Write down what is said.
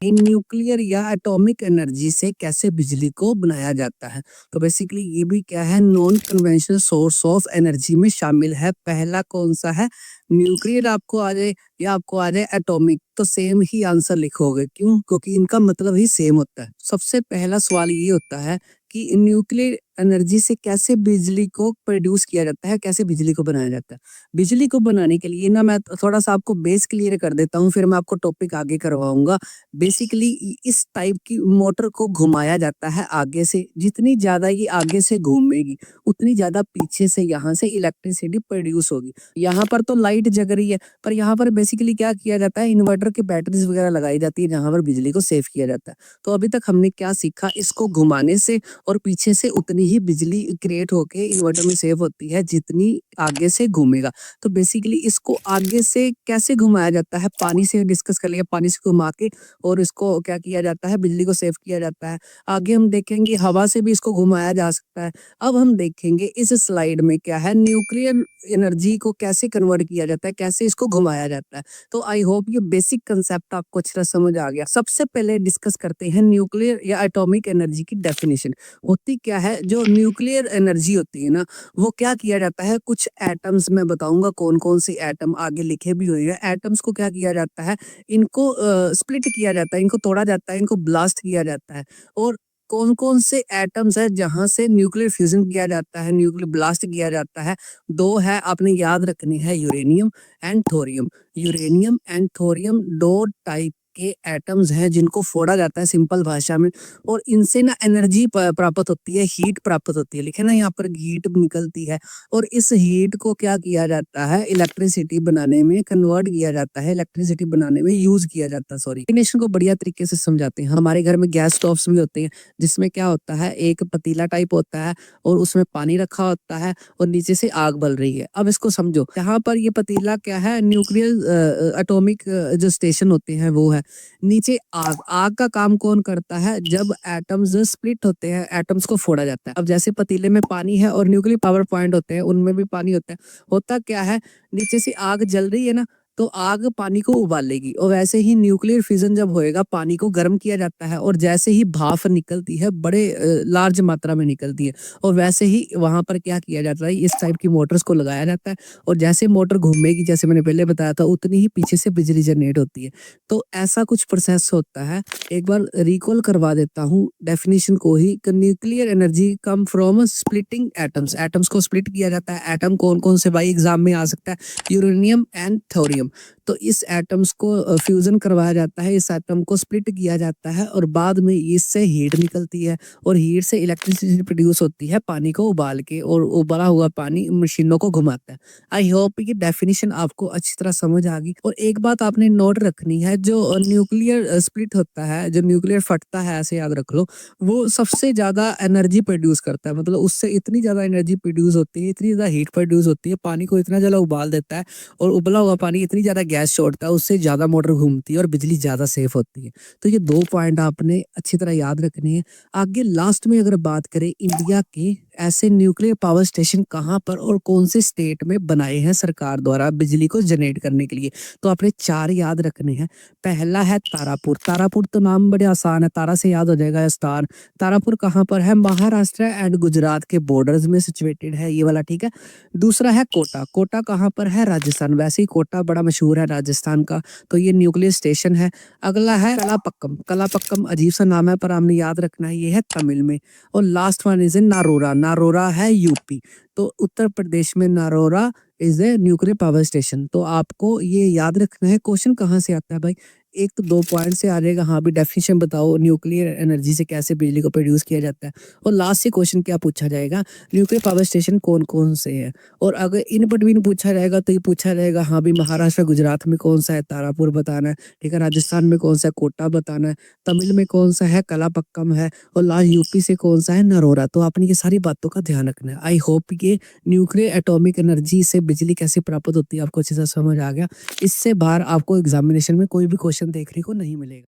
कि न्यूक्लियर या atomic energy से कैसे बिजली को बनाया जाता है। तो बेसिकली ये भी क्या है, non conventional source of energy में शामिल है। पहला कौन सा है, न्यूक्लियर आपको आ जाए या आपको आ जाए एटॉमिक, तो सेम ही आंसर लिखोगे। क्यों? क्योंकि इनका मतलब ही सेम होता है। सबसे पहला सवाल ये होता है कि न्यूक्लियर एनर्जी से कैसे बिजली को प्रोड्यूस किया जाता है, कैसे बिजली को बनाया जाता है। बिजली को बनाने के लिए ना मैं थोड़ा सा आपको बेस क्लियर कर देता हूँ, फिर मैं आपको टॉपिक आगे करवाऊंगा। बेसिकली इस टाइप की मोटर को घुमाया जाता है आगे से। जितनी ज्यादा ये आगे से घूमेगी उतनी ज्यादा पीछे से यहाँ से इलेक्ट्रिसिटी प्रोड्यूस होगी। यहाँ पर तो लाइट जग रही है, पर यहाँ पर बेसिकली क्या किया जाता है, इन्वर्टर की बैटरीज वगैरह लगाई जाती है जहाँ पर बिजली को सेव किया जाता है। तो अभी तक हमने क्या सीखा, इसको घुमाने से और पीछे से उतनी ही बिजली क्रिएट होके इन्वर्टर में सेव होती है जितनी आगे से घूमेगा। तो बेसिकली इसको आगे से कैसे घुमाया जाता है, पानी से डिस्कस कर लिया, पानी से घुमा के और इसको क्या किया जाता है, बिजली को सेव किया जाता है। आगे हम देखेंगे हवा से भी इसको घुमाया जा सकता है। अब हम देखेंगे इस स्लाइड में क्या है, न्यूक्लियर एनर्जी को कैसे कन्वर्ट किया जाता है, कैसे इसको घुमाया जाता है। तो आई होप ये बेसिक कंसेप्ट आपको अच्छी तरह समझ आ गया। सबसे पहले डिस्कस करते हैं न्यूक्लियर या एटॉमिक एनर्जी की डेफिनेशन। होती क्या है, जो न्यूक्लियर एनर्जी होती है ना, वो क्या किया जाता है, कुछ एटम्स मैं बताऊंगा कौन कौन से एटम आगे लिखे भी हुए हैं। एटम्स को क्या किया जाता है, इनको स्प्लिट किया जाता है, इनको तोड़ा जाता है, इनको ब्लास्ट किया जाता है। और कौन कौन से एटम्स है जहां से न्यूक्लियर फ्यूजन किया जाता है, न्यूक्लियर ब्लास्ट किया जाता है, दो है आपने याद रखनी है, uranium and thorium. Uranium and thorium दो टाइप के एटम्स हैं जिनको फोड़ा जाता है सिंपल भाषा में, और इनसे ना एनर्जी प्राप्त होती है, हीट प्राप्त होती है। लिखे ना यहाँ पर हीट निकलती है, और इस हीट को क्या किया जाता है, इलेक्ट्रिसिटी बनाने में कन्वर्ट किया जाता है, इलेक्ट्रिसिटी बनाने में यूज किया जाता है। सॉरी, डेफिनेशन को बढ़िया तरीके से समझाते हैं। हमारे घर में गैस स्टोव्स भी होते हैं जिसमें क्या होता है, एक पतीला टाइप होता है और उसमें पानी रखा होता है और नीचे से आग बल रही है। अब इसको समझो, यहाँ पर ये पतीला क्या है, न्यूक्लियर एटॉमिक जो स्टेशन होते हैं वो है। नीचे आग, आग का काम कौन करता है, जब एटम्स स्प्लिट होते हैं, एटम्स को फोड़ा जाता है। अब जैसे पतीले में पानी है और न्यूक्लियर पावर पॉइंट होते हैं, उनमें भी पानी होता है। होता क्या है, नीचे से आग जल रही है ना, तो आग पानी को उबालेगी, और वैसे ही न्यूक्लियर फिजन जब होएगा पानी को गर्म किया जाता है, और जैसे ही भाप निकलती है बड़े लार्ज मात्रा में निकलती है, और वैसे ही वहां पर क्या किया जाता है, इस टाइप की मोटर्स को लगाया जाता है, और जैसे मोटर घूमेगी, जैसे मैंने पहले बताया था, उतनी ही पीछे से बिजली जनरेट होती है। तो ऐसा कुछ प्रोसेस होता है। एक बार रिकॉल करवा देता हूँ डेफिनेशन को ही। Nuclear energy come from splitting atoms, atoms को स्प्लिट किया जाता है। एटम कौन कौन से भाई एग्जाम में आ सकता है, यूरेनियम एंड थोरियम। तो इस एटम्स को फ्यूजन करवाया जाता है, इस एटम को स्प्लिट किया जाता है, और बाद में इससे हीट निकलती है, और हीट से इलेक्ट्रिसिटी प्रोड्यूस होती है पानी को उबाल के, और उबला हुआ पानी मशीनों को घुमाता है। आई होप ये डेफिनेशन आपको अच्छी तरह समझ आ गई। और एक बात आपने नोट रखनी है, जो न्यूक्लियर स्प्लिट होता है, जो न्यूक्लियर फटता है, ऐसे याद रख लो, वो सबसे ज्यादा एनर्जी प्रोड्यूस करता है। मतलब उससे इतनी ज्यादा एनर्जी प्रोड्यूस होती है, इतनी ज्यादा हीट प्रोड्यूस होती है, पानी को इतना ज्यादा उबाल देता है, और उबला हुआ पानी इतनी ज्यादा गैस छोड़ता है, उससे ज्यादा मोटर घूमती है और बिजली ज्यादा सेफ होती है। तो ये दो पॉइंट आपने अच्छी तरह याद रखने हैं। आगे लास्ट में अगर बात करें, इंडिया के ऐसे न्यूक्लियर पावर स्टेशन कहाँ पर और कौन से स्टेट में बनाए हैं सरकार द्वारा बिजली को जनरेट करने के लिए, तो आपने चार याद रखने हैं। पहला है तारापुर। तारापुर तो नाम बड़े आसान है, तारा से याद हो जाएगा स्थान। तारापुर कहाँ पर है, महाराष्ट्र एंड गुजरात के बॉर्डर्स में सिचुएटेड है ये वाला, ठीक है। दूसरा है कोटा। कोटा कहाँ पर है, राजस्थान। वैसे ही कोटा बड़ा मशहूर है राजस्थान का, तो ये न्यूक्लियर स्टेशन है। अगला है कलापक्कम। कलापक्कम अजीब सा नाम है पर हमने याद रखना है, ये है तमिल में। और last one is Narora. Narora है यूपी। तो उत्तर प्रदेश में Narora is a nuclear power station. तो आपको ये याद रखना है। क्वेश्चन कहाँ से आता है भाई, एक तो दो पॉइंट से आ जाएगा, हाँ भी डेफिनेशन बताओ न्यूक्लियर एनर्जी से कैसे बिजली को प्रोड्यूस किया जाता है, और लास्ट से क्वेश्चन क्या पूछा जाएगा, न्यूक्लियर पावर स्टेशन कौन कौन से हैं। और अगर इन बिटवीन पूछा जाएगा तो ये पूछा जाएगा, हाँ भी महाराष्ट्र गुजरात में कौन सा है, तारापुर बताना है, ठीक है। राजस्थान में कौन सा है, कोटा बताना है। तमिल में कौन सा है, कलापक्कम है। और लास्ट यूपी से कौन सा है, नरोरा। तो आपने ये सारी बातों का ध्यान रखना है। आई होप ये न्यूक्लियर एटॉमिक एनर्जी से बिजली कैसे प्राप्त होती है आपको अच्छे से समझ आ गया। इससे बाहर आपको एग्जामिनेशन में कोई भी क्वेश्चन देखने को नहीं मिलेगा।